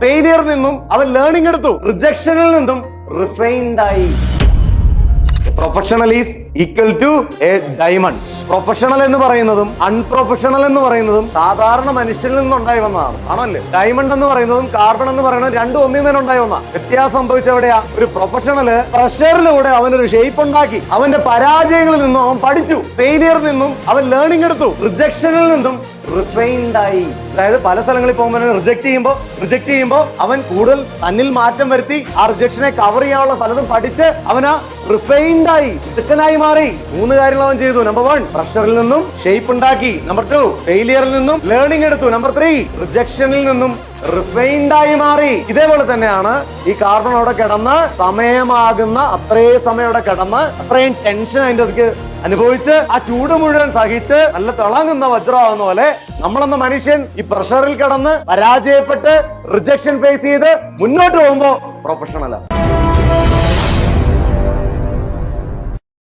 ഫെയിലിയറിൽ നിന്നും അവൻ ലേണിംഗ് എടുത്തു, റിജക്ഷനിൽ നിന്നും റിഫൈൻഡ് ആയി. Professional is equal to a diamond. Professional എന്ന് പറയുന്നതും അൺപ്രൊഫഷണൽ എന്ന് പറയുന്നതും സാധാരണ മനുഷ്യനിൽ നിന്നുണ്ടായി വന്നതാണ്, ആണല്ലേ? ഡയമണ്ട് എന്ന് പറയുന്നതും കാർബൺ എന്ന് പറയുന്നതും രണ്ടും ഒന്നിൽ നിന്ന് ഉണ്ടായി വന്ന. വ്യത്യാസം സംഭവിച്ച എവിടെയാ? ഒരു പ്രൊഫഷണല് പ്രഷറിലൂടെ അവനൊരു ഷേപ്പ് ഉണ്ടാക്കി, അവന്റെ പരാജയങ്ങളിൽ നിന്നും അവൻ പഠിച്ചു, ഫെയിലിയറിൽ നിന്നും അവൻ ലേണിംഗ് എടുത്തു, റിജക്ഷനിൽ നിന്നും റിഫൈൻഡ് ആയി. അതായത് പല സ്ഥലങ്ങളിൽ പോകുമ്പോൾ റിജക്ട് ചെയ്യുമ്പോൾ അവൻ കൂടുതൽ തന്നിൽ മാറ്റം വരുത്തി ആ റിജക്ഷനെ കവർ ചെയ്യാനുള്ള പലതും പഠിച്ച് അവന് റിഫൈൻഡ് ആയി, മിടുക്കനായി മാറി. 3 കാര്യങ്ങൾ അവൻ ചെയ്തു. നമ്പർ 1 പ്രഷറിൽ നിന്നും ഷേപ്പ് ഉണ്ടാക്കി, നമ്പർ 2 ഫെയിലിയറിൽ നിന്നും ലേണിംഗ് എടുത്തു, നമ്പർ 3 റിജക്ഷനിൽ നിന്നും റിഫൈൻഡ് ആയി മാറി. ഇതേപോലെ തന്നെയാണ് ഈ കാർബൺ അവിടെ കിടന്ന് സമയമാകുന്ന അത്രയും സമയം അവിടെ കിടന്ന് അത്രയും ടെൻഷൻ അതിന്റെ അടുക്ക് അനുഭവിച്ച് ആ ചൂട് മുഴുവൻ സഹിച്ച് നല്ല തിളങ്ങുന്ന വജ്രമാകുന്ന പോലെ നമ്മളെന്ന മനുഷ്യൻ ഈ പ്രഷറിൽ കിടന്ന് പരാജയപ്പെട്ട് റിജക്ഷൻ ഫേസ് ചെയ്ത് മുന്നോട്ട് പോകുമ്പോ പ്രൊഫഷണലാണ്.